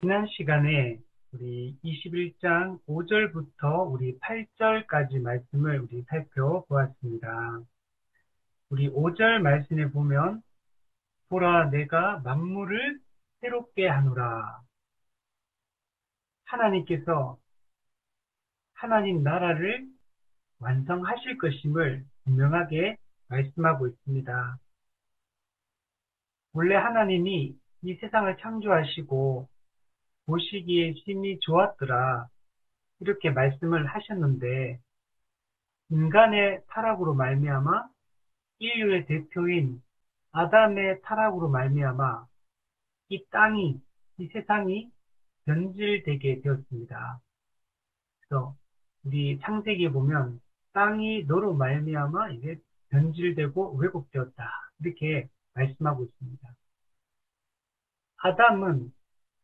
지난 시간에 우리 21장 5절부터 우리 8절까지 말씀을 우리 살펴보았습니다. 우리 5절 말씀에 보면 보라 내가 만물을 새롭게 하노라. 하나님께서 하나님 나라를 완성하실 것임을 분명하게 말씀하고 있습니다. 원래 하나님이 이 세상을 창조하시고 보시기에 심히 좋았더라. 이렇게 말씀을 하셨는데 인간의 타락으로 말미암아 인류의 대표인 아담의 타락으로 말미암아 이 땅이, 이 세상이 변질되게 되었습니다. 그래서 우리 창세기에 보면 땅이 너로 말미암아 이게 변질되고 왜곡되었다. 이렇게 말씀하고 있습니다. 아담은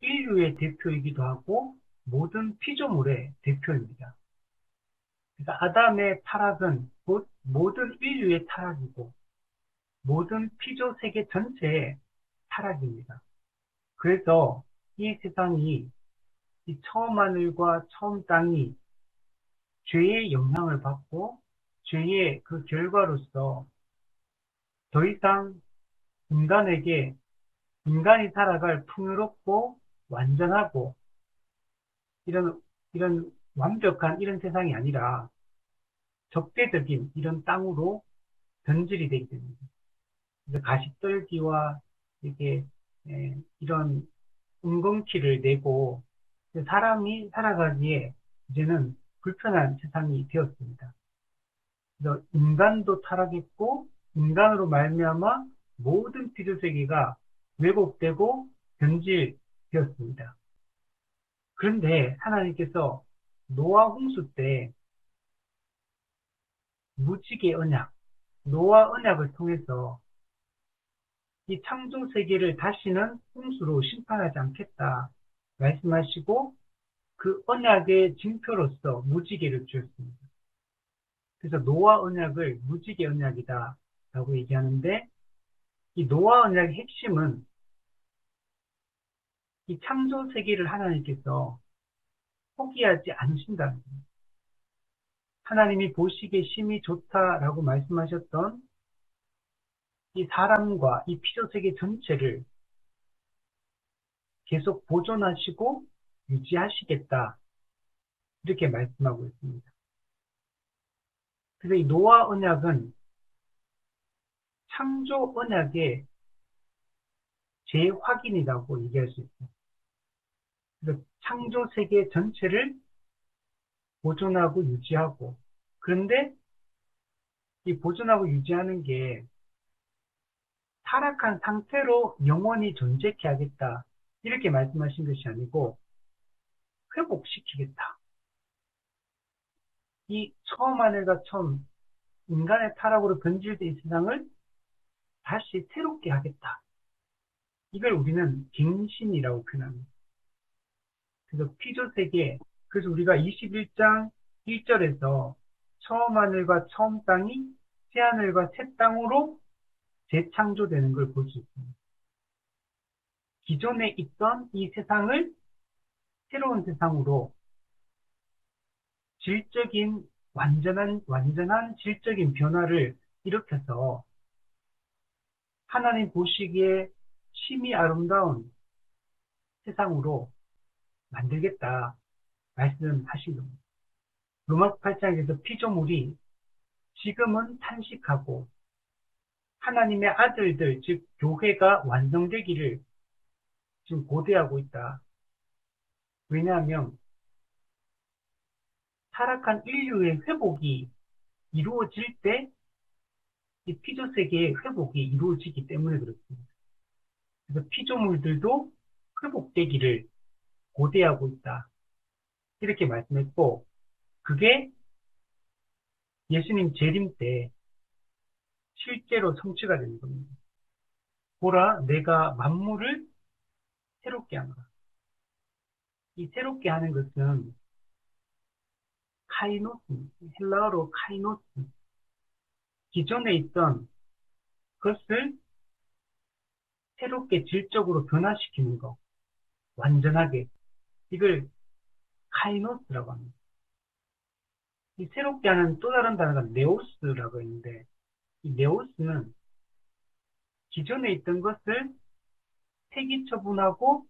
인류의 대표이기도 하고 모든 피조물의 대표입니다. 그러니까 아담의 타락은 곧 모든 인류의 타락이고 모든 피조 세계 전체의 타락입니다. 그래서 이 세상이 이 처음 하늘과 처음 땅이 죄의 영향을 받고 죄의 그 결과로서 더 이상 인간에게 인간이 살아갈 풍요롭고 완전하고 이런 완벽한 이런 세상이 아니라 적대적인 이런 땅으로 변질이 되게 됩니다. 그래서 가시떨기와 이렇게 이런 웅겅퀴를 내고 사람이 살아가기에 이제는 불편한 세상이 되었습니다. 그래서 인간도 타락했고 인간으로 말미암아 모든 피조세계가 왜곡되고 변질되었습니다. 그런데 하나님께서 노아 홍수 때 무지개 언약, 노아 언약을 통해서 이 창조 세계를 다시는 홍수로 심판하지 않겠다 말씀하시고 그 언약의 징표로서 무지개를 주었습니다. 그래서 노아 언약을 무지개 언약이다 라고 얘기하는데 이 노아 언약의 핵심은 이 창조 세계를 하나님께서 포기하지 않으신다는 겁니다. 하나님이 보시기에 심히 좋다라고 말씀하셨던 이 사람과 이 피조 세계 전체를 계속 보존하시고 유지하시겠다 이렇게 말씀하고 있습니다. 그래서 이 노아 언약은 창조 언약의 재확인이라고 얘기할 수 있어요. 그래서 창조 세계 전체를 보존하고 유지하고 그런데 이 보존하고 유지하는 게 타락한 상태로 영원히 존재케 하겠다 이렇게 말씀하신 것이 아니고 회복시키겠다. 이 처음 하늘과 처음 인간의 타락으로 변질된 이 세상을 다시 새롭게 하겠다. 이걸 우리는 갱신이라고 표현합니다. 그래서 피조세계, 그래서 우리가 21장 1절에서 처음 하늘과 처음 땅이 새 하늘과 새 땅으로 재창조되는 걸 볼 수 있습니다. 기존에 있던 이 세상을 새로운 세상으로 질적인, 완전한 질적인 변화를 일으켜서 하나님 보시기에 심히 아름다운 세상으로 만들겠다 말씀하신 겁니다. 로마서 8장에서 피조물이 지금은 탄식하고 하나님의 아들들, 즉 교회가 완성되기를 지금 고대하고 있다. 왜냐하면 타락한 인류의 회복이 이루어질 때 이 피조세계의 회복이 이루어지기 때문에 그렇습니다. 그래서 피조물들도 회복되기를 고대하고 있다. 이렇게 말씀했고 그게 예수님 재림 때 실제로 성취가 되는 겁니다. 보라 내가 만물을 새롭게 하노라. 이 새롭게 하는 것은 카이노스, 헬라어로 카이노스, 기존에 있던 것을 새롭게 질적으로 변화시키는 것. 완전하게. 이걸 카이노스라고 합니다. 이 새롭게 하는 또 다른 단어가 네오스라고 있는데, 이 네오스는 기존에 있던 것을 폐기 처분하고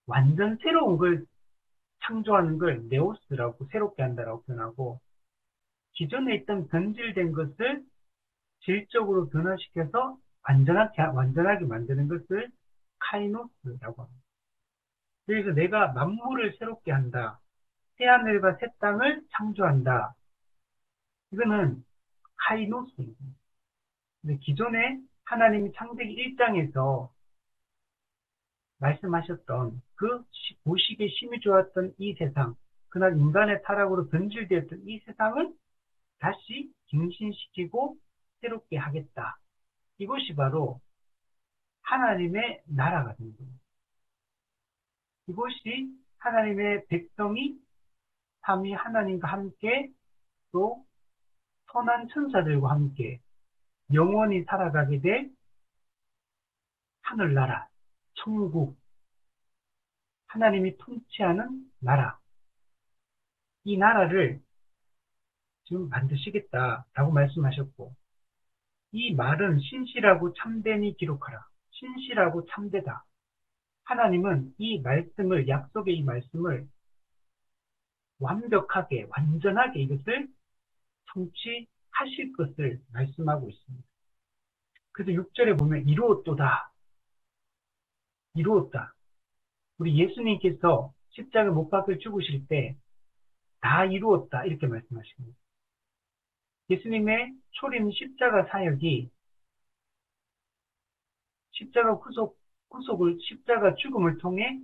완전 새로운 걸 창조하는 걸 네오스라고 새롭게 한다라고 표현하고, 기존에 있던 변질된 것을 질적으로 변화시켜서 완전하게 만드는 것을 카이노스라고 합니다. 그래서 내가 만물을 새롭게 한다. 새하늘과 새 땅을 창조한다. 이거는 카이노스입니다. 근데 기존에 하나님이 창세기 1장에서 말씀하셨던 그 보시기에 심히 좋았던 이 세상, 그날 인간의 타락으로 변질되었던 이 세상을 다시 갱신시키고 새롭게 하겠다. 이것이 바로 하나님의 나라가 된 겁니다. 이것이 하나님의 백성이 삼위 하나님과 함께 또 선한 천사들과 함께 영원히 살아가게 될 하늘나라, 천국, 하나님이 통치하는 나라. 이 나라를 지금 만드시겠다라고 말씀하셨고, 이 말은 신실하고 참되니 기록하라. 신실하고 참되다. 하나님은 이 말씀을, 약속의 이 말씀을 완벽하게, 완전하게 이것을 성취하실 것을 말씀하고 있습니다. 그래서 6절에 보면 이루었도다. 이루었다. 우리 예수님께서 십자가 못 박혀 죽으실 때 다 이루었다. 이렇게 말씀하십니다. 예수님의 초림 십자가 사역이 십자가 죽음을 통해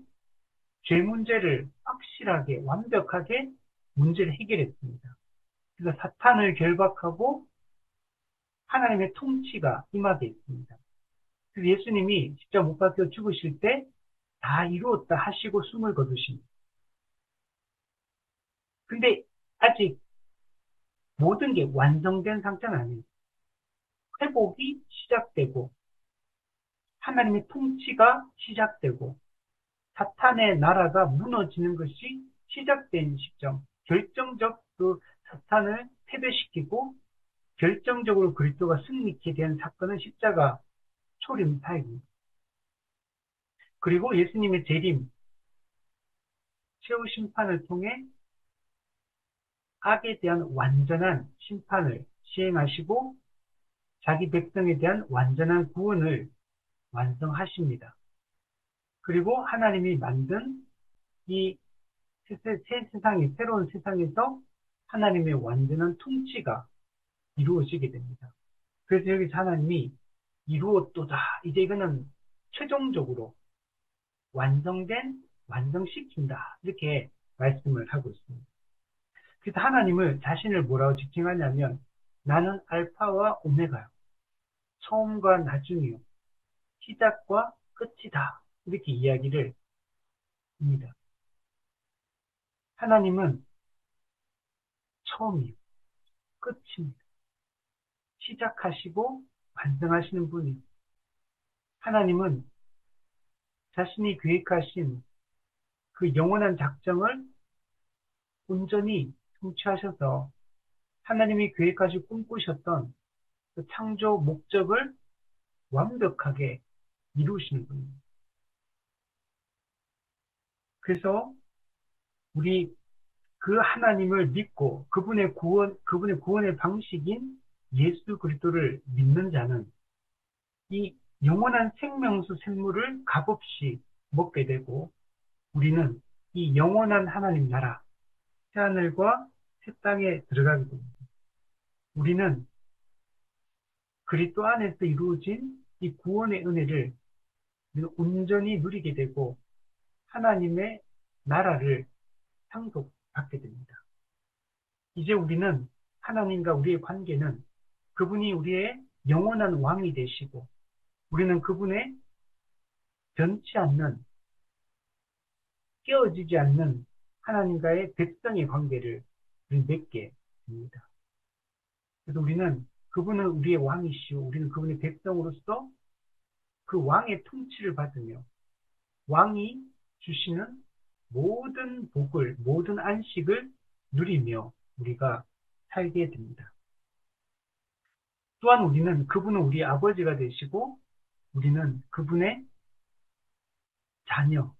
죄 문제를 확실하게, 완벽하게 문제를 해결했습니다. 그래서 사탄을 결박하고 하나님의 통치가 임하게 했습니다. 그래서 예수님이 십자가 못 박혀 죽으실 때 다 이루었다 하시고 숨을 거두십니다. 근데 아직 모든 게 완성된 상태는 아니에요. 회복이 시작되고 하나님의 통치가 시작되고 사탄의 나라가 무너지는 것이 시작된 시점, 결정적 그 사탄을 패배시키고 결정적으로 그리스도가 승리케 된 사건은 십자가 초림 사역입니다. 그리고 예수님의 재림, 최후 심판을 통해 악에 대한 완전한 심판을 시행하시고 자기 백성에 대한 완전한 구원을 완성하십니다. 그리고 하나님이 만든 이 새 세상이, 새로운 세상에서 하나님의 완전한 통치가 이루어지게 됩니다. 그래서 여기서 하나님이 이루었도다. 이제 이거는 최종적으로 완성시킨다. 이렇게 말씀을 하고 있습니다. 그래서 하나님을 자신을 뭐라고 지칭하냐면 나는 알파와 오메가요. 처음과 나중이요. 시작과 끝이다. 이렇게 이야기를 합니다. 하나님은 처음이요. 끝입니다. 시작하시고 완성하시는 분이 하나님은 자신이 계획하신 그 영원한 작정을 온전히 성취하셔서 하나님이 계획하시고 꿈꾸셨던 그 창조 목적을 완벽하게 이루시는 분입니다. 그래서 우리 그 하나님을 믿고 그분의 구원의 방식인 예수 그리스도를 믿는 자는 이 영원한 생명수 샘물을 값없이 먹게 되고 우리는 이 영원한 하나님 나라 새하늘과 새 땅에 들어가게 됩니다. 우리는 그리스도 안에서 이루어진 이 구원의 은혜를 온전히 누리게 되고 하나님의 나라를 상속받게 됩니다. 이제 우리는 하나님과 우리의 관계는 그분이 우리의 영원한 왕이 되시고 우리는 그분의 변치 않는 깨어지지 않는 하나님과의 백성의 관계를 맺게 됩니다. 그래서 우리는 그분은 우리의 왕이시오. 우리는 그분의 백성으로서 그 왕의 통치를 받으며 왕이 주시는 모든 복을, 모든 안식을 누리며 우리가 살게 됩니다. 또한 그분은 우리 아버지가 되시고 우리는 그분의 자녀,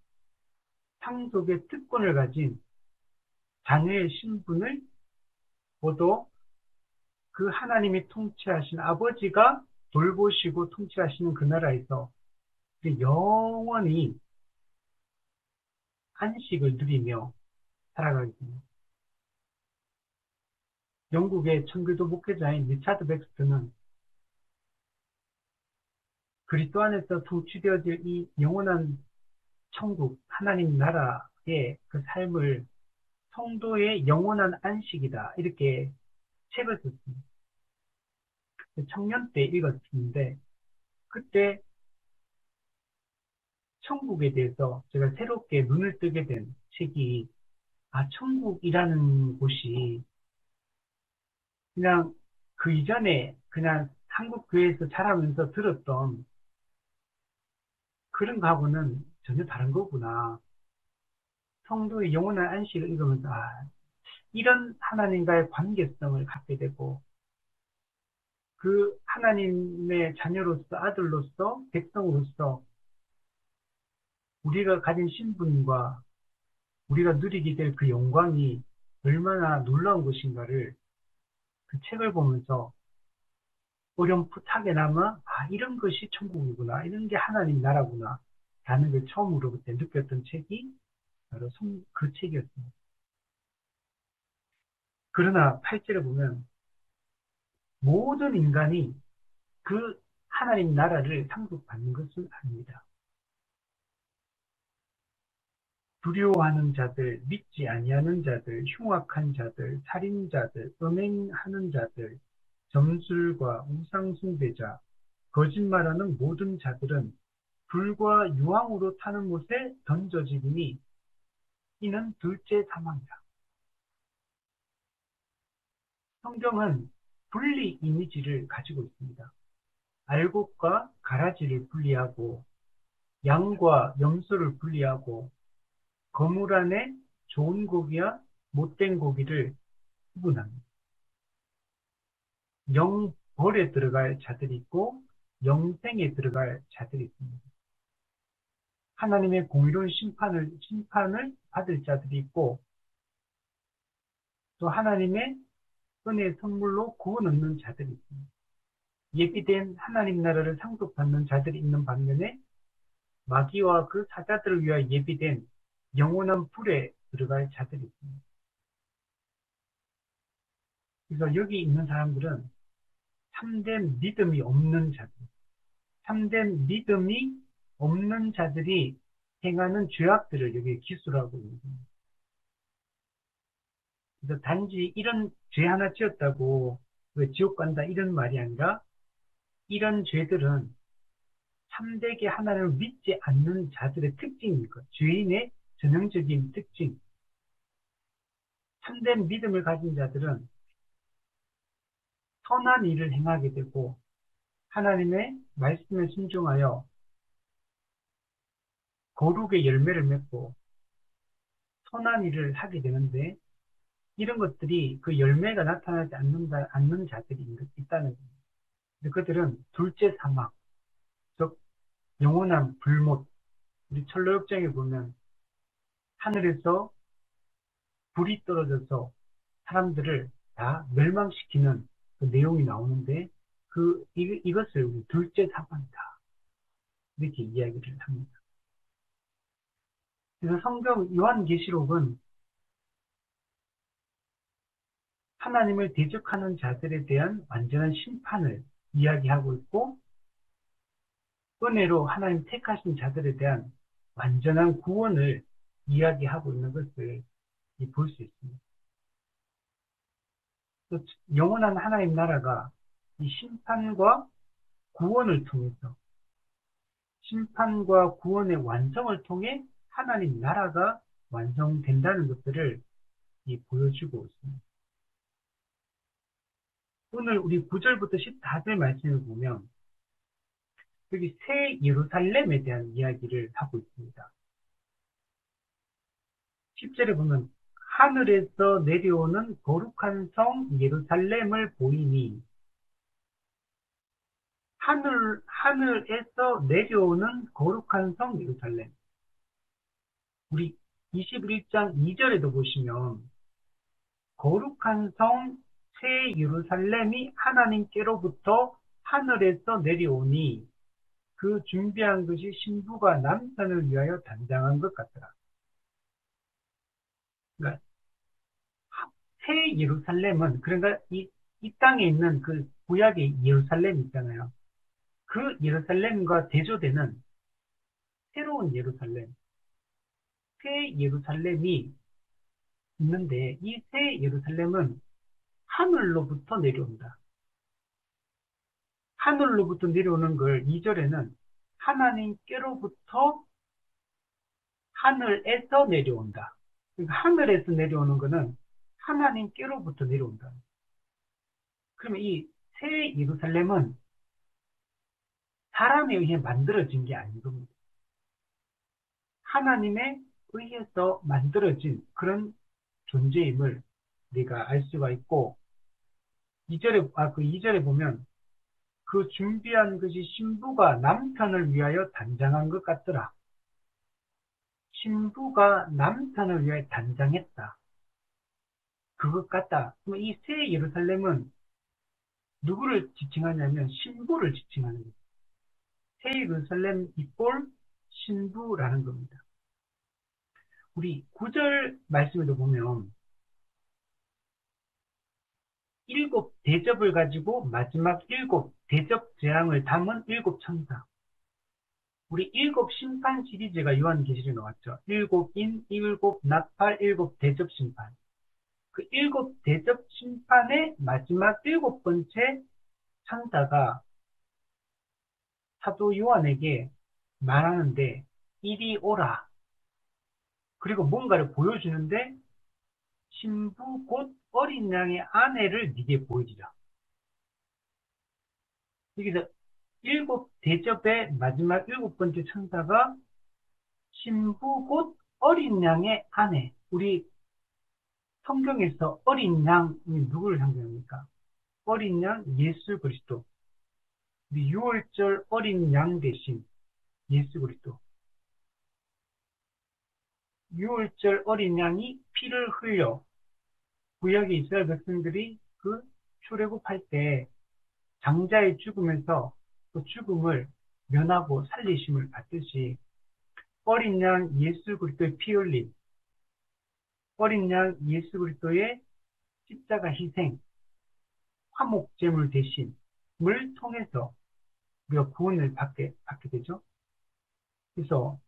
상속의 특권을 가진 자녀의 신분을 모두 그 하나님이 통치하신 아버지가 돌보시고 통치하시는 그 나라에서 영원히 안식을 누리며 살아가게 됩니다. 영국의 청교도 목회자인 리차드 백스트는 그리스도 안에서 통치되어질 이 영원한 천국, 하나님 나라의 그 삶을 성도의 영원한 안식이다. 이렇게 책을 썼습니다. 청년 때 읽었는데, 그때 천국에 대해서 제가 새롭게 눈을 뜨게 된 책이, 천국이라는 곳이 그냥 그 이전에 그냥 한국 교회에서 자라면서 들었던 그런 거하고는 전혀 다른 거구나. 성도의 영원한 안식을 읽으면서, 이런 하나님과의 관계성을 갖게 되고, 그 하나님의 자녀로서, 아들로서, 백성으로서 우리가 가진 신분과 우리가 누리게 될 그 영광이 얼마나 놀라운 것인가를 그 책을 보면서 어렴풋하게나마 이런 것이 천국이구나, 이런 게 하나님 나라구나 라는 걸 처음으로 그때 느꼈던 책이 바로 그 책이었습니다. 그러나 8절에 보면 모든 인간이 그 하나님 나라를 상속받는 것은 아닙니다. 두려워하는 자들, 믿지 아니하는 자들, 흉악한 자들, 살인자들, 음행하는 자들, 점술과 우상숭배자, 거짓말하는 모든 자들은 불과 유황으로 타는 못에 던져지리니 이는 둘째 사망이다. 성경은 분리 이미지를 가지고 있습니다. 알곡과 가라지를 분리하고 양과 염소를 분리하고 거물 안에 좋은 고기와 못된 고기를 구분합니다. 영벌에 들어갈 자들이 있고 영생에 들어갈 자들이 있습니다. 하나님의 공의로운 심판을 받을 자들이 있고 또 하나님의 은혜의 선물로 구원 얻는 자들이 있습니다. 예비된 하나님 나라를 상속받는 자들이 있는 반면에 마귀와 그 사자들을 위하여 예비된 영원한 불에 들어갈 자들이 있습니다. 그래서 여기 있는 사람들은 참된 믿음이 없는 자들, 참된 믿음이 없는 자들이 행하는 죄악들을 여기에 기술하고 있는 겁니다. 그래서 단지 이런 죄 하나 지었다고 왜 지옥 간다 이런 말이 아니라 이런 죄들은 참되게 하나님을 믿지 않는 자들의 특징입니다. 죄인의 전형적인 특징. 참된 믿음을 가진 자들은 선한 일을 행하게 되고 하나님의 말씀에 순종하여 거룩의 열매를 맺고 선한 일을 하게 되는데 이런 것들이 그 열매가 나타나지 않는 자들이 있다는 겁니다. 그들은 둘째 사망, 즉 영원한 불못. 우리 철로역정에 보면 하늘에서 불이 떨어져서 사람들을 다 멸망시키는 그 내용이 나오는데 이것을 우리 둘째 사망이다 이렇게 이야기를 합니다. 그래서 성경 요한계시록은 하나님을 대적하는 자들에 대한 완전한 심판을 이야기하고 있고 은혜로 하나님 택하신 자들에 대한 완전한 구원을 이야기하고 있는 것을 볼 수 있습니다. 영원한 하나님 나라가 이 심판과 구원을 통해서 심판과 구원의 완성을 통해 하나님 나라가 완성된다는 것들을 보여주고 있습니다. 오늘 우리 9절부터 14절 말씀을 보면 여기 새 예루살렘에 대한 이야기를 하고 있습니다. 10절에 보면 하늘에서 내려오는 거룩한 성 예루살렘을 보이니, 하늘에서 내려오는 거룩한 성 예루살렘. 우리 21장 2절에도 보시면 거룩한 성 새 예루살렘이 하나님께로부터 하늘에서 내려오니 그 준비한 것이 신부가 남편을 위하여 단장한 것 같더라. 그러니까 새 예루살렘은, 그러니까 이 땅에 있는 그 구약의 예루살렘 있잖아요. 그 예루살렘과 대조되는 새로운 예루살렘, 새 예루살렘이 있는데, 이 새 예루살렘은 하늘로부터 내려온다. 하늘로부터 내려오는 걸 2절에는 하나님께로부터 하늘에서 내려온다. 그러니까 하늘에서 내려오는 것은 하나님께로부터 내려온다. 그러면 이 새 예루살렘은 사람에 의해 만들어진 게 아닌 겁니다. 하나님에 의해서 만들어진 그런 존재임을 우리가 알 수가 있고, 2절에 보면 그 준비한 것이 신부가 남편을 위하여 단장한 것 같더라. 신부가 남편을 위하여 단장했다. 그것 같다. 그럼 이 새 예루살렘은 누구를 지칭하냐면 신부를 지칭하는 거예요. 새 예루살렘 이꼴 신부라는 겁니다. 우리 9절 말씀에도 보면 7 대접을 가지고 마지막 7 대접 재앙을 담은 7 천사. 우리 7 심판 시리즈가 요한계시록에 나왔죠. 7 인, 7 나팔, 7 대접 심판. 그 7 대접 심판의 마지막 7번째 천사가 사도 요한에게 말하는데, 이리 오라. 그리고 뭔가를 보여주는데, 신부 곧 어린 양의 아내를 네게 보이리라. 여기서 7 대접의 마지막 7번째 천사가 신부 곧 어린 양의 아내. 우리 성경에서 어린 양이 누구를 상징합니까? 어린 양 예수 그리스도. 우리 6월절 어린 양 대신 예수 그리스도. 6월절 어린 양이 피를 흘려 구약의 이스라엘 백성들이 그 출애굽할 때 장자의 죽음에서 그 죽음을 면하고 살리심을 받듯이 어린 양 예수 그리스도의 피 흘림, 어린 양 예수 그리스도의 십자가 희생, 화목제물 대신을 통해서 우리가 구원을 받게 되죠. 그래서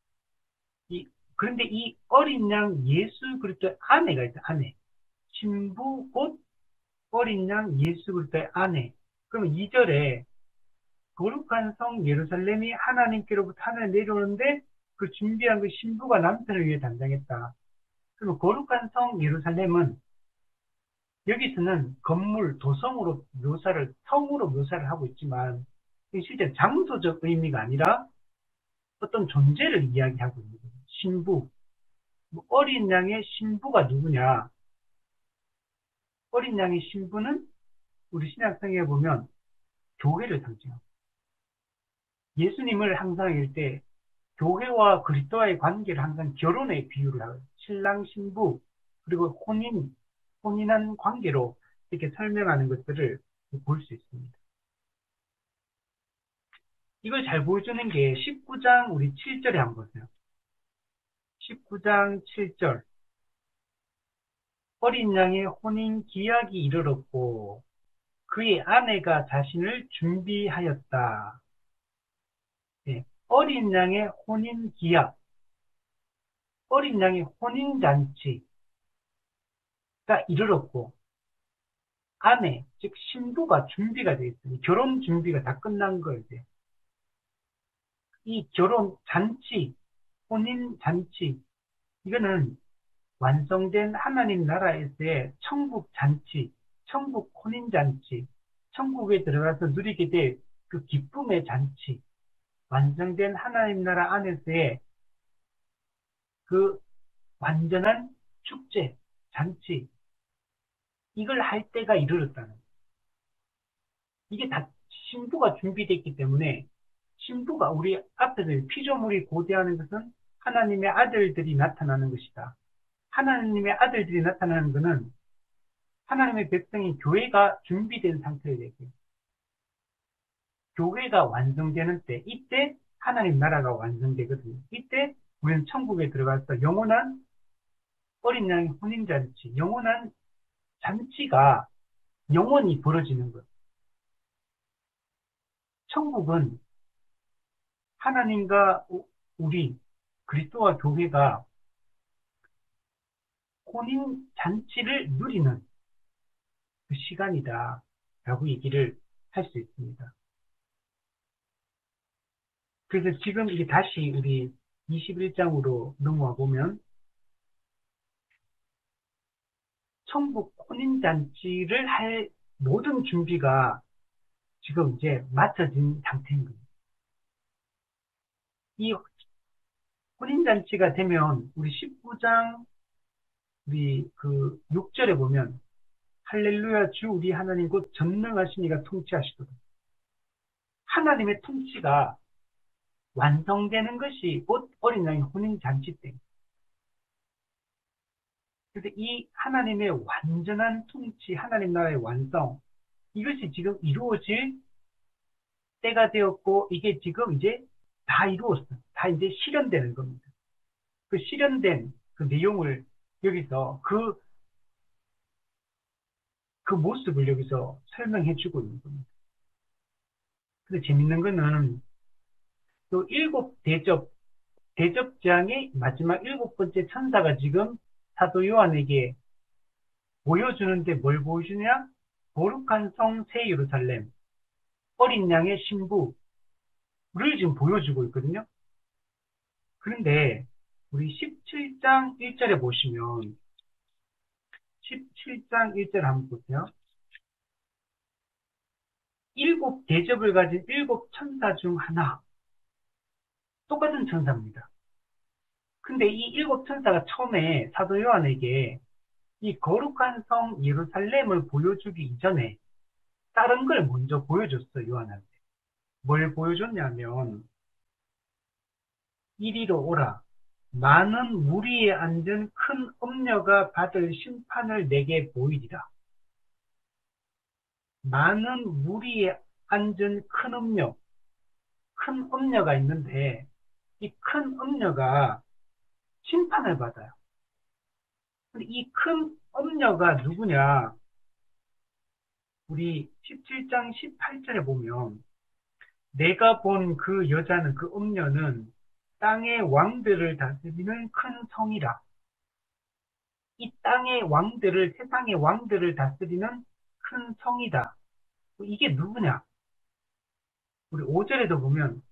그런데 이 어린 양 예수 그리스도의 아내가 있다. 아내. 신부 곧 어린 양 예수 그리스도의 아내. 그러면 2절에 거룩한 성 예루살렘이 하나님께로부터 하늘에 내려오는데 그 준비한 그 신부가 남편을 위해 단장했다. 그리고 거룩한 성 예루살렘은 여기서는 건물, 도성으로 성으로 묘사를 하고 있지만 실제 장소적 의미가 아니라 어떤 존재를 이야기하고 있는 거예요. 신부. 어린 양의 신부가 누구냐? 어린 양의 신부는 우리 신약성경에 보면 교회를 상징합니다. 예수님을 항상 읽을 때 교회와 그리스도와의 관계를 항상 결혼의 비유를 하고 신랑 신부 그리고 혼인한 관계로 이렇게 설명하는 것들을 볼 수 있습니다. 이걸 잘 보여주는 게 19장 우리 7절에 한번 보세요. 19장 7절. 어린 양의 혼인 기약이 이르렀고 그의 아내가 자신을 준비하였다. 네. 어린 양의 혼인 기약, 어린 양의 혼인 잔치가 이르렀고 아내, 즉 신부가 준비가 되어 있으니 결혼 준비가 다 끝난 거예요. 이 결혼 잔치, 혼인 잔치, 이거는 완성된 하나님 나라에서의 천국 잔치, 천국 혼인 잔치, 천국에 들어가서 누리게 될 그 기쁨의 잔치, 완성된 하나님 나라 안에서의 그 완전한 축제, 잔치, 이걸 할 때가 이르렀다는 거예요. 이게 다 신부가 준비됐기 때문에 신부가 우리 앞에서 피조물이 고대하는 것은 하나님의 아들들이 나타나는 것이다. 하나님의 아들들이 나타나는 것은 하나님의 백성인 교회가 준비된 상태에 대해 교회가 완성되는 때, 이때 하나님 나라가 완성되거든요. 이때 우리는 천국에 들어가서 영원한 어린 양의 혼인잔치, 영원한 잔치가 영원히 벌어지는 거예요. 천국은 하나님과 우리 그리스도와 교회가 혼인잔치를 누리는 그 시간이다 라고 얘기를 할 수 있습니다. 그래서 지금 이게 다시 우리 21장으로 넘어와 보면 천국 혼인잔치를 할 모든 준비가 지금 이제 마쳐진 상태인 겁니다. 이 혼인잔치가 되면 우리 19장 우리 그 6절에 보면 할렐루야 주 우리 하나님 곧 전능하신 이가 통치하시거든. 하나님의 통치가 완성되는 것이 곧 어린 양의 혼인잔치 때. 그래서 이 하나님의 완전한 통치, 하나님 나라의 완성, 이것이 지금 이루어질 때가 되었고, 이게 지금 이제 다 이루었어요. 다 이제 실현되는 겁니다. 그 실현된 그 내용을 여기서 그 모습을 여기서 설명해 주고 있는 겁니다. 근데 재밌는 거는 또 일곱 대접장의 마지막 일곱 번째 천사가 지금 사도 요한에게 보여주는데 뭘 보여주냐? 거룩한 성 새 예루살렘, 어린 양의 신부를 지금 보여주고 있거든요. 그런데 우리 17장 1절에 보시면 17장 1절 한번 보세요. 일곱 대접을 가진 일곱 천사 중 하나, 똑같은 천사입니다. 근데 이 일곱 천사가 처음에 사도 요한에게 이 거룩한 성 예루살렘을 보여주기 이전에 다른 걸 먼저 보여줬어요, 요한한테. 뭘 보여줬냐면 이리로 오라. 많은 무리에 앉은 큰 엄녀가 받을 심판을 내게 보이리라. 많은 무리에 앉은 큰 엄녀가 있는데 이 큰 엄녀가 심판을 받아요. 근데 이 큰 엄녀가 누구냐? 우리 17장 18절에 보면 내가 본 그 여자는 그 엄녀는 땅의 왕들을 다스리는 큰 성이라. 이 땅의 왕들을 세상의 왕들을 다스리는 큰 성이다. 이게 누구냐? 우리 5절에도 보면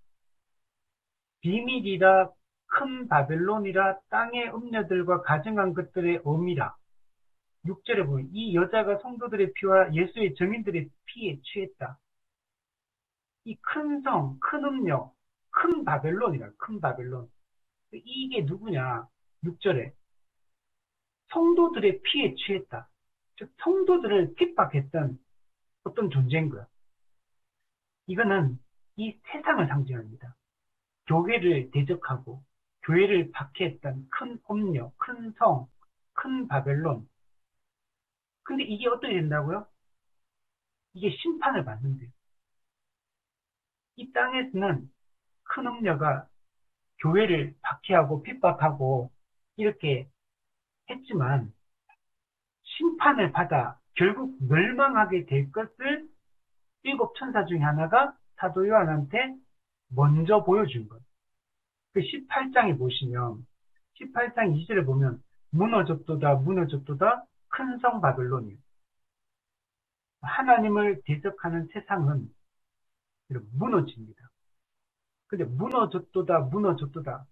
비밀이라 큰 바벨론이라 땅의 음녀들과 가증한 것들의 어미라. 6절에 보면 이 여자가 성도들의 피와 예수의 증인들의 피에 취했다. 이 큰 성, 큰 음녀, 큰 바벨론이라, 큰 바벨론. 이게 누구냐? 6절에 성도들의 피에 취했다. 즉 성도들을 핍박했던 어떤 존재인 거야. 이거는 이 세상을 상징합니다. 교회를 대적하고 교회를 박해했던 큰 음녀, 큰 성, 큰 바벨론. 근데 이게 어떻게 된다고요? 이게 심판을 받는데요. 이 땅에서는 큰 음녀가 교회를 박해하고 핍박하고 이렇게 했지만 심판을 받아 결국 멸망하게 될 것을 일곱 천사 중에 하나가 사도 요한한테 먼저 보여준 것. 그 18장에 보시면 18장 2절에 보면 무너졌도다 무너졌도다 큰 성 바벨론이요. 하나님을 대적하는 세상은 무너집니다. 근데 무너졌도다 무너졌도다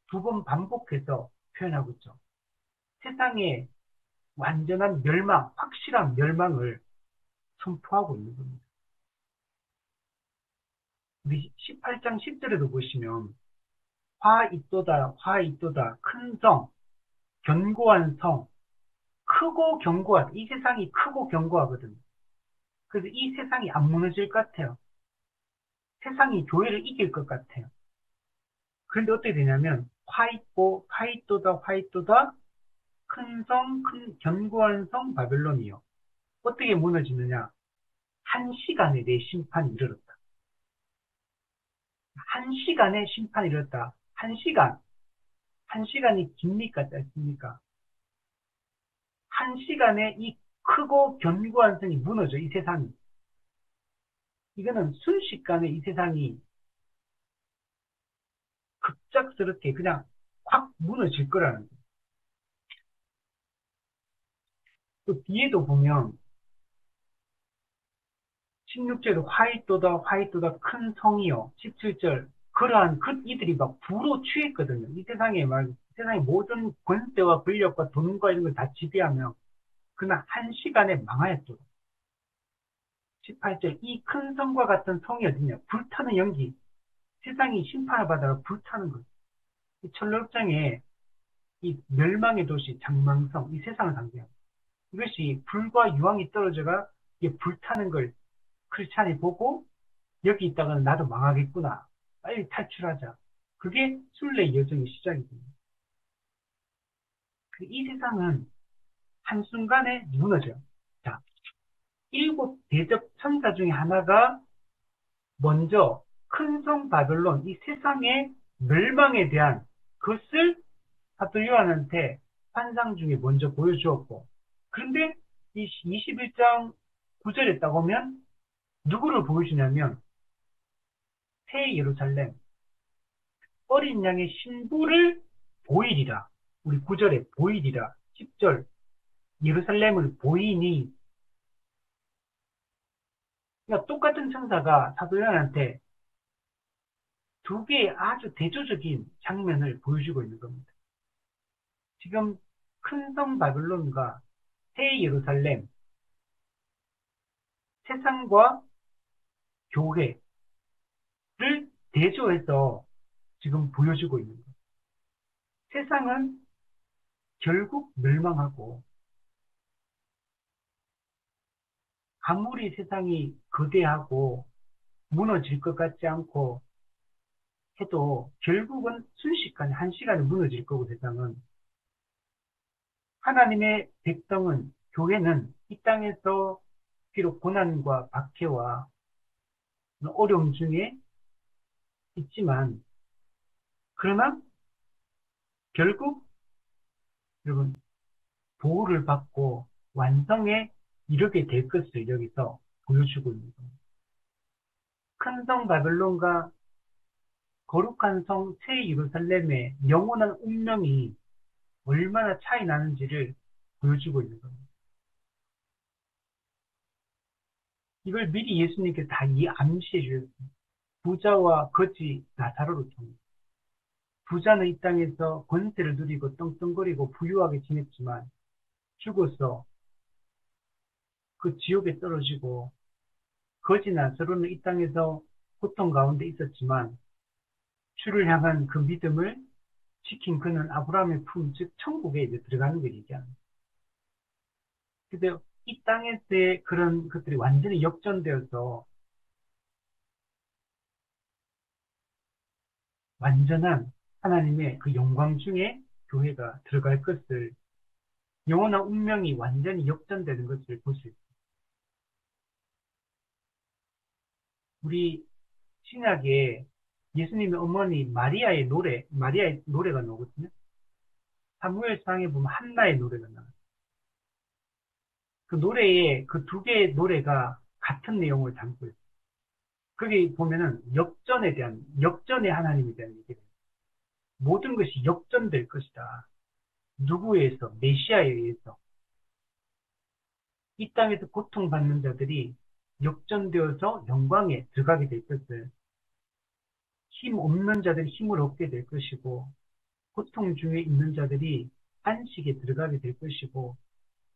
두 번 반복해서 표현하고 있죠. 세상의 완전한 멸망, 확실한 멸망을 선포하고 있는 겁니다. 우리 18장 10절에도 보시면 화 있도다 화 있도다 큰 성, 견고한 성, 크고 견고한, 이 세상이 크고 견고하거든요. 그래서 이 세상이 안 무너질 것 같아요. 세상이 교회를 이길 것 같아요. 그런데 어떻게 되냐면, 화이토다, 큰 성, 큰 견고한 성 바벨론이요. 어떻게 무너지느냐? 한 시간에 내 심판이 이르렀다. 한 시간에 심판이 이르렀다. 한 시간이 깁니까, 짧습니까? 한 시간에 이 크고 견고한 성이 무너져, 이 세상이. 이거는 순식간에 이 세상이 급작스럽게 그냥 확 무너질 거라는 거예요. 또 뒤에도 보면 16절에 화이토다 큰 성이요. 17절 그러한 이들이 막 부로 취했거든요. 이 세상에 세상의 모든 권세와 권력과 돈과 이런 걸 다 지배하며 그러나 한 시간에 망하였도록. 18절 이 큰 성과 같은 성이 어디냐? 불타는 연기. 세상이 심판을 받아서 불타는 것. 이 철록장에 이 멸망의 도시 장망성, 이 세상을 상징합니다. 이것이 불과 유황이 떨어져가 이게 불타는 걸 크리스찬이 보고 여기 있다가는 나도 망하겠구나. 빨리 탈출하자. 그게 순례의 여정의 시작이 됩니다. 이 세상은 한순간에 무너져요. 자, 일곱 대접 천사 중에 하나가 먼저 큰 성 바벨론, 이 세상의 멸망에 대한 것을 사도 요한한테 환상 중에 먼저 보여주었고, 그런데 이 21장 9절에 딱 오면 누구를 보여주냐면 새 예루살렘, 어린 양의 신부를 보이리라. 우리 9절에 보이리라. 10절 예루살렘을 보이니. 그러니까 똑같은 천사가 사도 요한한테 두 개의 아주 대조적인 장면을 보여주고 있는 겁니다. 지금 큰 성 바벨론과 새 예루살렘, 세상과 교회를 대조해서 지금 보여주고 있는 거예요. 세상은 결국 멸망하고 아무리 세상이 거대하고 무너질 것 같지 않고 해도 결국은 순식간에 한 시간에 무너질 거고 세상은 하나님의 백성은 교회는 이 땅에서 비록 고난과 박해와 어려움 중에 있지만 그러나 결국 여러분 보호를 받고 완성에 이르게 될 것을 여기서 보여주고 있는 겁니다. 큰 성 바벨론과 거룩한 성 새 예루살렘의 영원한 운명이 얼마나 차이 나는지를 보여주고 있는 겁니다. 이걸 미리 예수님께서 다 암시해 주셨습니다. 부자와 거지 나사로를 통해. 부자는 이 땅에서 권세를 누리고 떵떵거리고 부유하게 지냈지만 죽어서 그 지옥에 떨어지고 거지 나사로는 이 땅에서 고통 가운데 있었지만 주를 향한 그 믿음을 지킨 그는 아브라함의 품, 즉 천국에 이제 들어가는 걸 얘기합니다. 근데 이 땅에서의 그런 것들이 완전히 역전되어서 완전한 하나님의 그 영광 중에 교회가 들어갈 것을 영원한 운명이 완전히 역전되는 것을 볼 수 있습니다. 우리 신약에 예수님의 어머니 마리아의 노래가 나오거든요. 사무엘상에 보면 한나의 노래가 나와요. 그 노래에 그 두 개의 노래가 같은 내용을 담고 있어요. 거기 보면은 역전의 하나님에 대한 얘기를 해요. 모든 것이 역전될 것이다. 누구에 의해서? 메시아에 의해서. 이 땅에서 고통받는 자들이 역전되어서 영광에 들어가게 될 것을, 힘 없는 자들이 힘을 얻게 될 것이고, 고통 중에 있는 자들이 안식에 들어가게 될 것이고,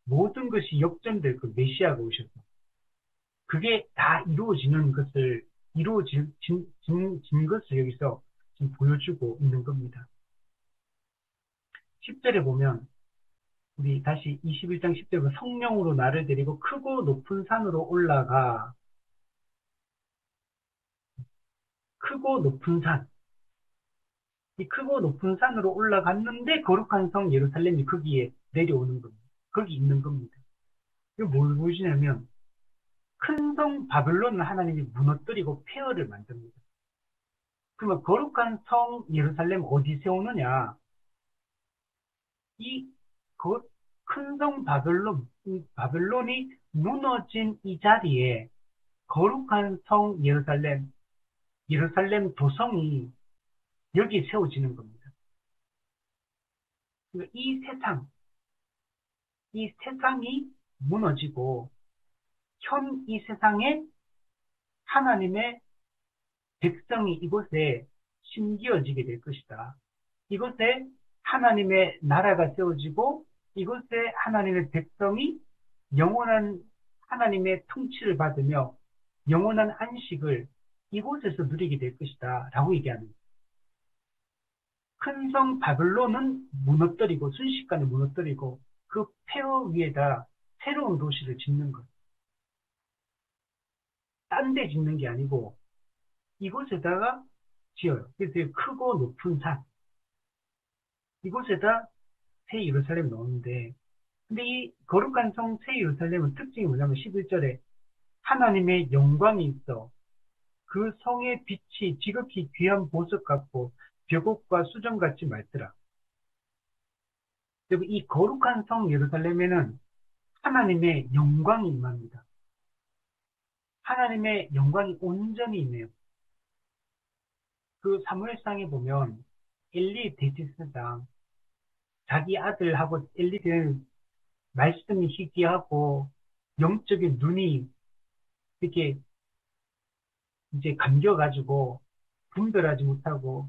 모든 것이 역전될 것, 메시아가 오셔서. 그게 다 이루어진 것을 여기서 지금 보여주고 있는 겁니다. 10절에 보면, 우리 다시 21장 10절 성령으로 나를 데리고 크고 높은 산으로 올라가. 크고 높은 산. 이 크고 높은 산으로 올라갔는데 거룩한 성 예루살렘이 거기에 내려오는 겁니다. 거기 있는 겁니다. 이거 뭘 보여주냐면 큰 성 바벨론을 하나님이 무너뜨리고 폐허를 만듭니다. 그러면 거룩한 성 예루살렘 어디 세우느냐? 이 큰 성 바벨론, 이 바벨론이 무너진 이 자리에 거룩한 성 예루살렘, 예루살렘 도성이 여기 세워지는 겁니다. 그러니까 이 세상이 무너지고 현 이 세상에 하나님의 백성이 이곳에 심기어지게 될 것이다. 이곳에 하나님의 나라가 세워지고 이곳에 하나님의 백성이 영원한 하나님의 통치를 받으며 영원한 안식을 이곳에서 누리게 될 것이다. 라고 얘기하는 큰 성 바벨론은 무너뜨리고 순식간에 무너뜨리고 그 폐허 위에다 새로운 도시를 짓는 것. 딴 데 짓는 게 아니고 이곳에다가 지어요. 그래서 크고 높은 산. 이곳에다 새 예루살렘이 나오는데 근데 이 거룩한 성 새 예루살렘은 특징이 뭐냐면 11절에 하나님의 영광이 있어 그 성의 빛이 지극히 귀한 보석 같고 벽옥과 수정같이 맑더라. 그리고 이 거룩한 성 예루살렘에는 하나님의 영광이 임합니다. 하나님의 영광이 온전히 임해요. 그 사무엘상에 보면 엘리 대제사장 자기 아들하고 엘리는 말씀이 희귀하고 영적인 눈이 이렇게 이제 감겨가지고 분별하지 못하고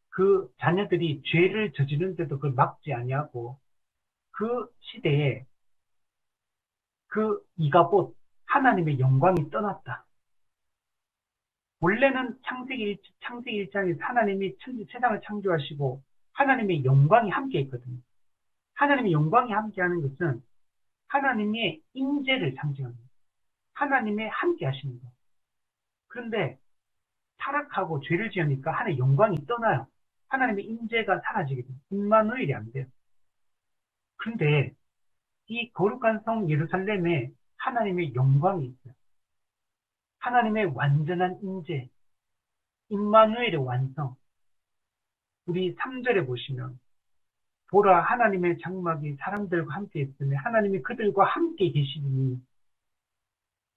그 자녀들이 죄를 저지르는데도 그걸 막지 아니하고 그 시대에 그 이가봇 하나님의 영광이 떠났다. 원래는 창세기 1장에 하나님이 세상을 창조하시고 하나님의 영광이 함께 있거든요. 하나님의 영광이 함께하는 것은 하나님의 임재를 상징합니다. 하나님의 함께 하시는 것. 그런데 타락하고 죄를 지으니까 하나님의 영광이 떠나요. 하나님의 임재가 사라지게 돼요. 임마누엘이 안 돼요. 그런데 이 거룩한 성 예루살렘에 하나님의 영광이 있어요. 하나님의 완전한 임재, 임마누엘의 완성. 우리 3절에 보시면 보라 하나님의 장막이 사람들과 함께 있으며 하나님이 그들과 함께 계시니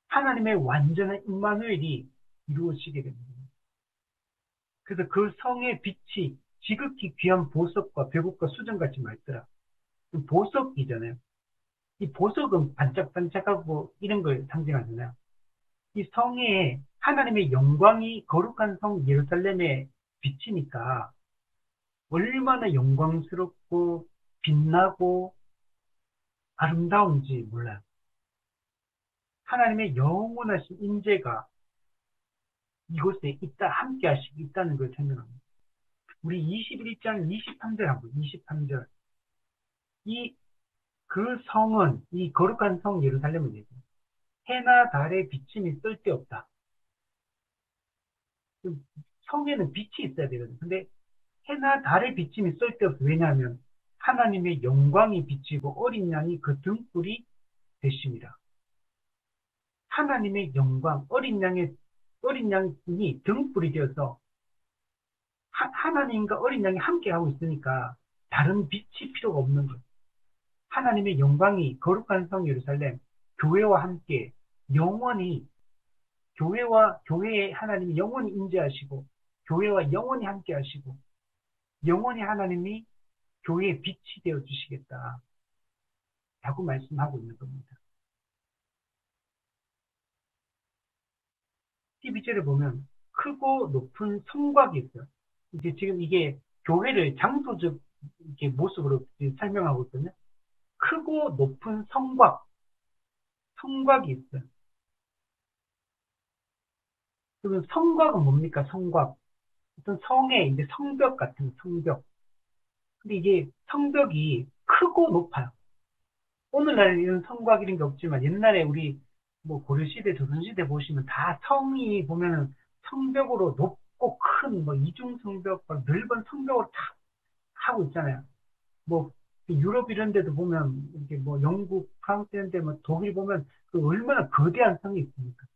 하나님의 완전한 임마누엘이 이루어지게 됩니다. 그래서 그 성의 빛이 지극히 귀한 보석과 벽옥과 수정같이 맑더라. 보석이잖아요. 이 보석은 반짝반짝하고 이런 걸 상징하잖아요. 이 성에 하나님의 영광이 거룩한 성 예루살렘에 비치니까 얼마나 영광스럽고 빛나고 아름다운지 몰라요. 하나님의 영원하신 임재가 이곳에 있다, 함께 하시고 있다는 걸 생각합니다. 우리 21장 23절 한번, 23절. 그 성은, 이 거룩한 성 예루살렘을 얘기해요. 해나 달의 비침이 쓸데없다. 성에는 빛이 있어야 되거든요. 근데 해나 달의 비침이 쓸데없어. 왜냐하면 하나님의 영광이 비치고 어린 양이 그 등불이 되십니다. 하나님의 영광, 어린 양이 등불이 되어서 하나님과 어린 양이 함께하고 있으니까 다른 빛이 필요가 없는 거예요. 하나님의 영광이 거룩한 성 예루살렘, 교회와 함께 영원히 교회에 하나님이 영원히 임재하시고 교회와 영원히 함께 하시고 영원히 하나님이 교회의 빛이 되어 주시겠다 라고 말씀하고 있는 겁니다. 12절에 보면 크고 높은 성곽이 있어요. 이제 지금 이게 교회를 장소적 이렇게 모습으로 설명하고 있거든요. 크고 높은 성곽이 있어요. 그러면 성곽은 뭡니까? 성곽. 어떤 성의 이제 성벽 같은 성벽. 근데 이게 성벽이 크고 높아요. 오늘날 이런 성곽 이런 게 없지만 옛날에 우리 뭐 고려시대, 조선시대 보시면 다 성이 보면은 성벽으로 높고 큰 뭐 이중성벽, 막 넓은 성벽을 다 하고 있잖아요. 뭐 유럽 이런 데도 보면 이렇게 뭐 영국, 프랑스 이런 데 뭐 독일 보면 그 얼마나 거대한 성이 있습니까?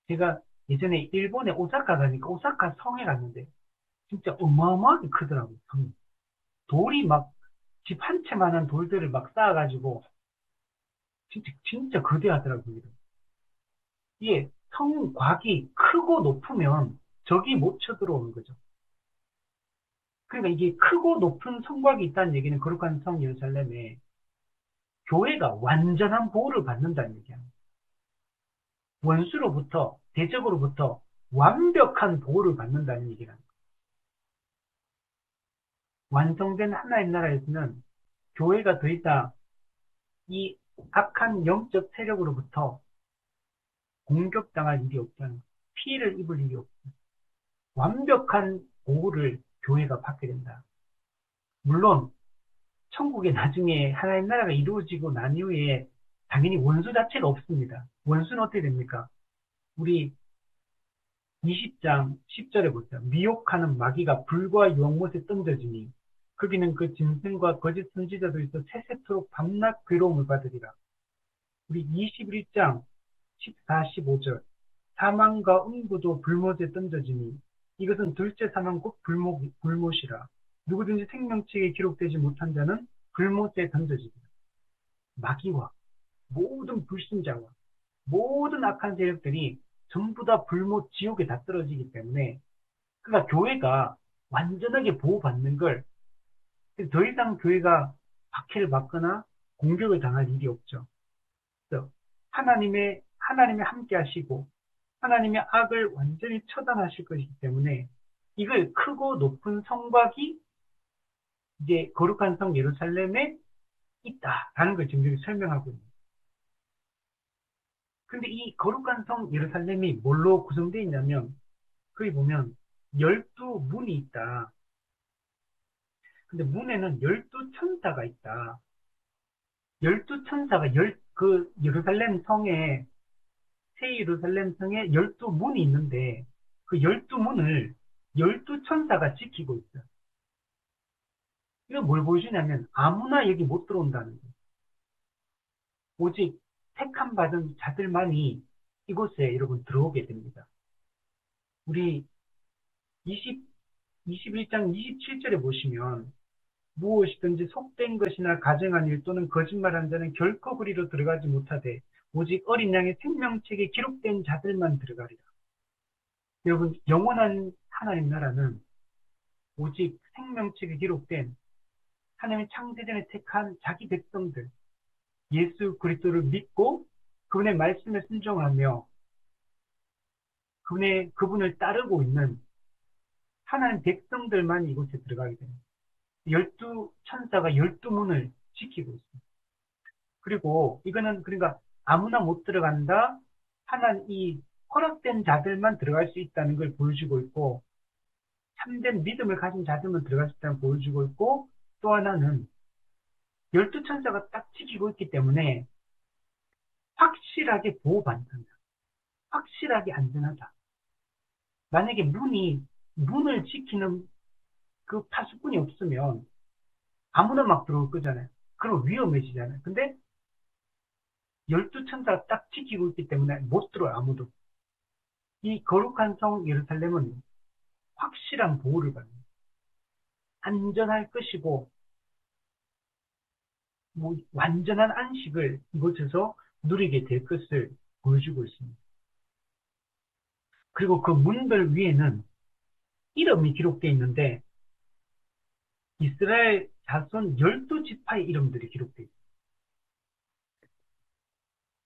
제가 예전에 일본에 오사카 가니까 오사카 성에 갔는데 진짜 어마어마하게 크더라고요, 성이. 돌이 막 집 한 채만한 돌들을 막 쌓아가지고 진짜 거대하더라고요. 이게 성곽이 크고 높으면 적이 못 쳐들어오는 거죠. 그러니까 이게 크고 높은 성곽이 있다는 얘기는 거룩한 성 예루살렘에 교회가 완전한 보호를 받는다는 얘기야. 원수로부터, 대적으로부터 완벽한 보호를 받는다는 얘기라는 거예요. 완성된 하나의 나라에서는 교회가 더 이상 이 악한 영적 세력으로부터 공격당할 일이 없다는 거예요. 피해를 입을 일이 없다. 완벽한 보호를 교회가 받게 된다. 물론 천국에 나중에 하나의 나라가 이루어지고 난 이후에 당연히 원수 자체가 없습니다. 원수는 어떻게 됩니까? 우리 20장 10절에 보세요. 미혹하는 마귀가 불과 유황못에 던져지니 거기는 그 짐승과 거짓 선지자도 있어 세세토록 밤낮 괴로움을 받으리라. 우리 21장 14, 15절 사망과 음부도 불못에 던져지니 이것은 둘째 사망 곧 불못이라. 누구든지 생명책에 기록되지 못한 자는 불못에 던져지리라. 마귀와 모든 불신자와 모든 악한 세력들이 전부 다 불못 지옥에 다 떨어지기 때문에 그러니까 교회가 완전하게 보호받는 걸 더 이상 교회가 박해를 받거나 공격을 당할 일이 없죠. 그래서 하나님의 함께 하시고 하나님의 악을 완전히 처단하실 것이기 때문에 이걸 크고 높은 성곽이 이제 거룩한 성 예루살렘에 있다라는 걸 지금 여기 설명하고 있습니다. 근데 이 거룩한 성 예루살렘이 뭘로 구성되어 있냐면 거기 보면 12문이 있다. 근데 문에는 12천사가 있다. 12천사가 그 예루살렘 성에 새 예루살렘 성에 12문이 있는데 그 12문을 12천사가 지키고 있어요. 이건 뭘 보여주냐면 아무나 여기 못 들어온다는 거예요. 오직 택함 받은 자들만이 이곳에 여러분 들어오게 됩니다. 우리 21장 27절에 보시면 무엇이든지 속된 것이나 가증한 일 또는 거짓말한 자는 결코 그리로 들어가지 못하되 오직 어린 양의 생명책에 기록된 자들만 들어가리라. 여러분 영원한 하나님 나라는 오직 생명책에 기록된 하나님의 창세전에 택한 자기 백성들 예수 그리스도를 믿고 그분의 말씀에 순종하며 그분을 따르고 있는 하나님 백성들만 이곳에 들어가게 됩니다. 12천사가 12문을 지키고 있습니다. 그리고 이거는 그러니까 아무나 못 들어간다. 하나님 이 허락된 자들만 들어갈 수 있다는 걸 보여주고 있고 참된 믿음을 가진 자들만 들어갈 수 있다는 걸 보여주고 있고 또 하나는 12천사가 딱 지키고 있기 때문에 확실하게 보호받는다. 확실하게 안전하다. 만약에 문을 지키는 그 파수꾼이 없으면 아무나 막 들어올 거잖아요. 그럼 위험해지잖아요. 근데 12천사가 딱 지키고 있기 때문에 못 들어요, 아무도. 이 거룩한 성 예루살렘은 확실한 보호를 받는 안전할 것이고 뭐 완전한 안식을 이곳에서 누리게 될 것을 보여주고 있습니다. 그리고 그 문들 위에는 이름이 기록되어 있는데 이스라엘 자손 12지파의 이름들이 기록되어 있습니다.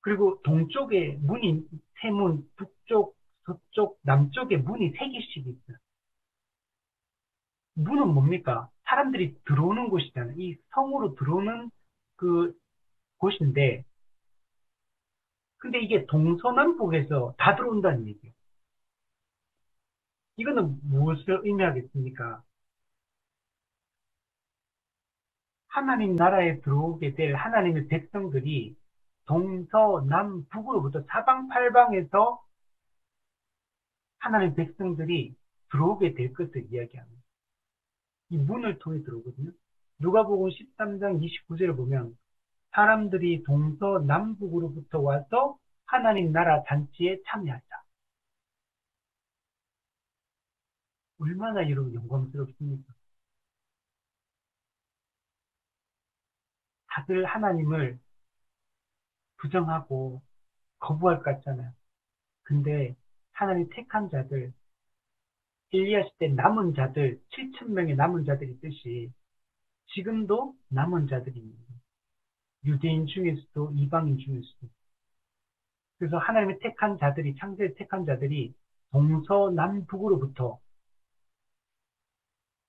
그리고 동쪽에 문이 세 문, 북쪽, 서쪽, 남쪽에 문이 세 개씩 있어요. 문은 뭡니까? 사람들이 들어오는 곳이잖아요. 이 성으로 들어오는 그 곳인데 근데 이게 동서남북에서 다 들어온다는 얘기예요. 이거는 무엇을 의미하겠습니까? 하나님 나라에 들어오게 될 하나님의 백성들이 동서남북으로부터 사방팔방에서 하나님 백성들이 들어오게 될 것을 이야기합니다. 이 문을 통해 들어오거든요. 누가복음 13장 29절을 보면 사람들이 동서남북으로부터 와서 하나님 나라 잔치에 참여하자. 얼마나 여러분 영광스럽습니까? 다들 하나님을 부정하고 거부할 것 같잖아요. 근데 하나님 택한 자들, 엘리야 시대 남은 자들, 7천 명의 남은 자들이 있듯이 지금도 남은 자들이 있는 거예요. 유대인 중에서도 이방인 중에서도. 그래서 하나님의 택한 자들이, 창세의 택한 자들이 동서남북으로부터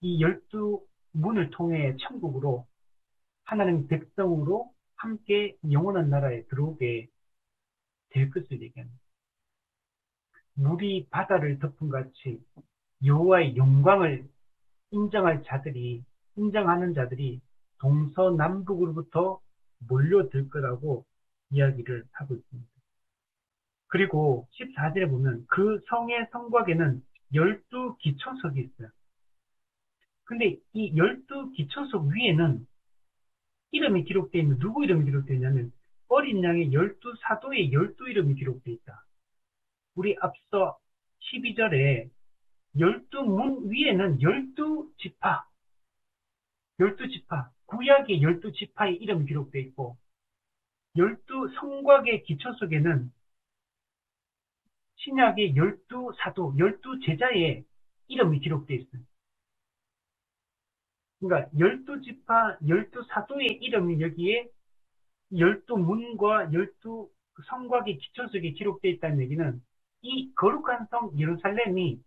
이 12문을 통해 천국으로 하나님 백성으로 함께 영원한 나라에 들어오게 될 것을 얘기합니다. 물이 바다를 덮은 같이 여호와의 영광을 인정하는 자들이 동서남북으로부터 몰려들 거라고 이야기를 하고 있습니다. 그리고 14절에 보면 그 성의 성곽에는 12기초석이 있어요. 근데 이 12기초석 위에는 이름이 기록되어 있는, 누구 이름이 기록되어 있냐면 어린 양의 12사도의 12이름이 기록되어 있다. 우리 앞서 12절에 12문 위에는 12지파, 12지파, 구약의 12지파의 이름이 기록되어 있고 12성곽의 기초석에는 신약의 12사도, 12제자의 이름이 기록되어 있어요. 그러니까 12지파, 12사도의 이름이 여기에 12문과 12성곽의 기초석에 기록되어 있다는 얘기는 이 거룩한 성 예루살렘이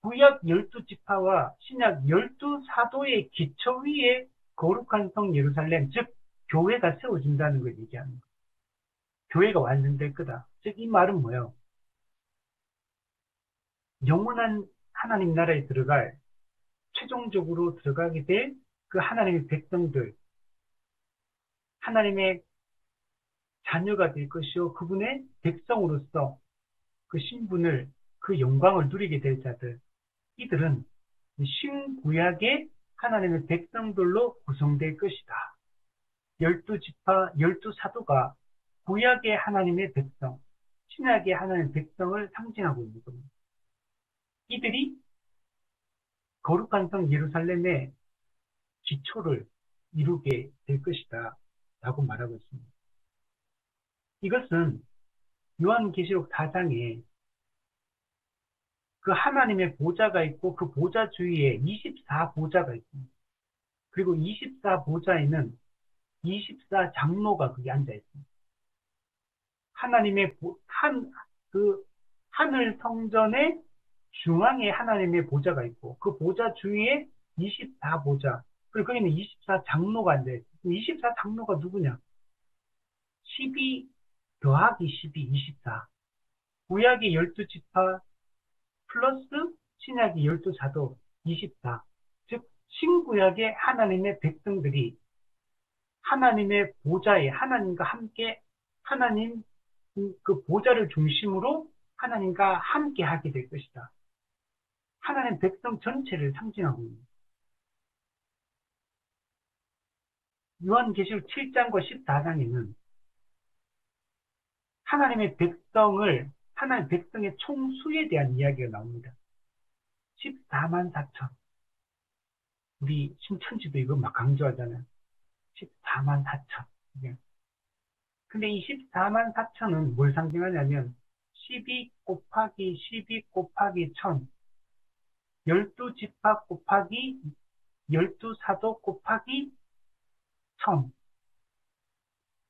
구약 12지파와 신약 12사도의 기초 위에 거룩한 성 예루살렘, 즉 교회가 세워진다는 걸 얘기하는 거예요. 교회가 완성될 거다. 즉 이 말은 뭐예요? 영원한 하나님 나라에 들어갈, 최종적으로 들어가게 될 그 하나님의 백성들, 하나님의 자녀가 될 것이요 그분의 백성으로서 그 신분을, 그 영광을 누리게 될 자들, 이들은 신구약의 하나님의 백성들로 구성될 것이다. 12지파, 12사도가 구약의 하나님의 백성, 신약의 하나님의 백성을 상징하고 있는 겁니다. 이들이 거룩한 성 예루살렘의 기초를 이루게 될 것이다 라고 말하고 있습니다. 이것은 요한계시록 4장에 그 하나님의 보좌가 있고 그 보좌 주위에 24보좌가 있습니다. 그리고 24보좌에는 24장로가 거기 앉아 있습니다. 하나님의 그 하늘 성전의 중앙에 하나님의 보좌가 있고 그 보좌 주위에 24보좌, 그리고 거기는 24장로가 앉아 있습니다. 24장로가 누구냐? 12 더하기 12, 24. 구약의 12지파 플러스 신약의 12사도 24. 즉 신구약의 하나님의 백성들이 하나님의 보좌에 하나님과 함께 하나님 그 보좌를 중심으로 하나님과 함께 하게 될 것이다. 하나님 백성 전체를 상징하고 있는 요한계시록 7장과 14장에는 하나님의 백성의 총수에 대한 이야기가 나옵니다. 14만 4천. 우리 신천지도 이거 막 강조하잖아요. 14만 4천. 근데 이 14만 4천은 뭘 상징하냐면 12 곱하기 12 곱하기 1000, 12지파 곱하기 12사도 곱하기 1000.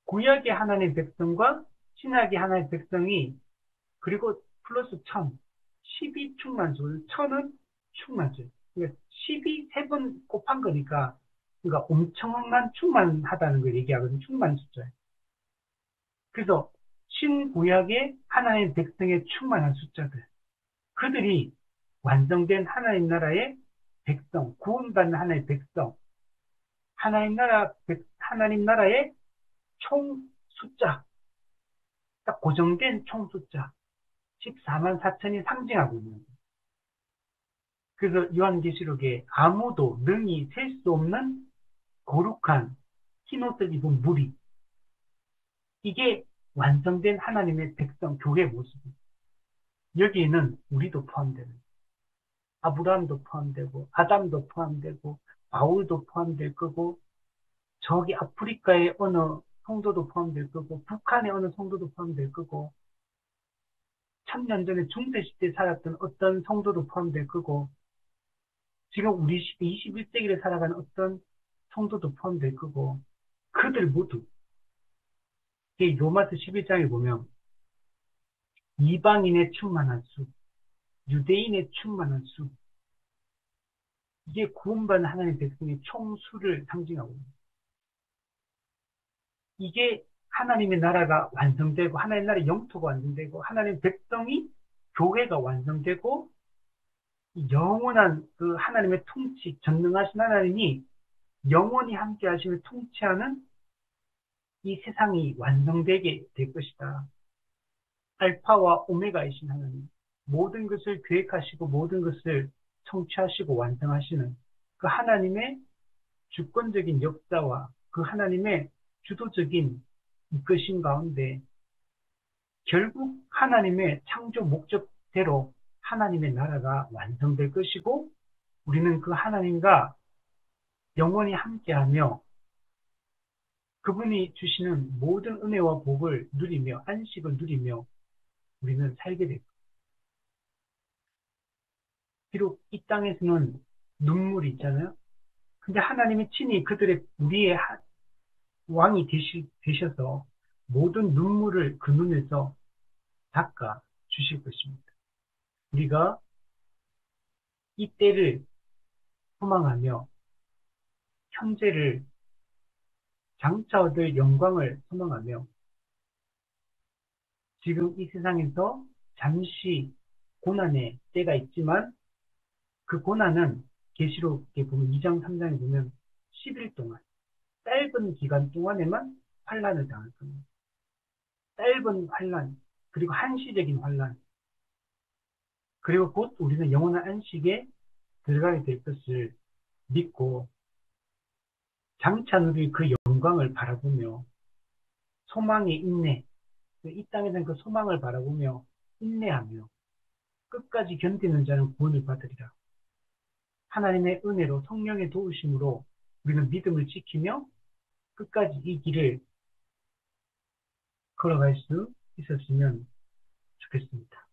구약의 하나님 백성과 신약의 하나님 백성이 그리고 플러스 1000, 12 충만수, 1000은 충만수. 그러니까 12 세 번 곱한 거니까 그러니까 엄청난 충만하다는 걸 얘기하거든요. 충만 숫자예요. 그래서 신구약의 하나님 백성의 충만한 숫자들, 그들이 완성된 하나님 나라의 백성, 구원받는 하나님의 백성, 하나님 나라의 총 숫자, 딱 고정된 총 숫자, 14만 4천이 상징하고 있는 거예요. 그래서 요한계시록에 아무도 능히 셀 수 없는 거룩한 흰옷을 입은 무리, 이게 완성된 하나님의 백성, 교회의 모습이에요. 여기에는 우리도 포함되는, 아브라함도 포함되고, 아담도 포함되고, 바울도 포함될 거고, 저기 아프리카의 어느 성도도 포함될 거고, 북한의 어느 성도도 포함될 거고, 1000년 전에 중세시대에 살았던 어떤 성도도 포함될 거고, 지금 우리 시대 21세기를 살아가는 어떤 성도도 포함될 거고, 그들 모두, 이 로마서 11장에 보면, 이방인의 충만한 수, 유대인의 충만한 수, 이게 구원받은 하나님의 백성의 총수를 상징하고 있습니다. 이게 하나님의 나라가 완성되고, 하나님의 나라의 영토가 완성되고, 하나님의 백성이, 교회가 완성되고, 영원한 그 하나님의 통치, 전능하신 하나님이 영원히 함께 하시며 통치하는 이 세상이 완성되게 될 것이다. 알파와 오메가이신 하나님, 모든 것을 계획하시고 모든 것을 성취하시고 완성하시는 그 하나님의 주권적인 역사와 그 하나님의 주도적인 이끄심 가운데 결국 하나님의 창조 목적대로 하나님의 나라가 완성될 것이고, 우리는 그 하나님과 영원히 함께하며 그분이 주시는 모든 은혜와 복을 누리며 안식을 누리며 우리는 살게 됩니다. 비록 이 땅에서는 눈물이 있잖아요. 근데 하나님이 친히 우리의 왕이 되셔서 모든 눈물을 그 눈에서 닦아 주실 것입니다. 우리가 이 때를 소망하며 현재를 장차 얻을 영광을 소망하며 지금 이 세상에서 잠시 고난의 때가 있지만 그 고난은 계시록에 보면 2장 3장에 보면 10일 동안 짧은 기간 동안에만 환란을 당할 겁니다. 짧은 환란, 그리고 한시적인 환란, 그리고 곧 우리는 영원한 안식에 들어가게 될 것을 믿고 장차 누릴 그 영광을 바라보며 소망의 인내, 이 땅에 그 소망을 바라보며 인내하며 끝까지 견디는 자는 구원을 받으리라. 하나님의 은혜로 성령의 도우심으로 우리는 믿음을 지키며 끝까지 이 길을 걸어갈 수 있었으면 좋겠습니다.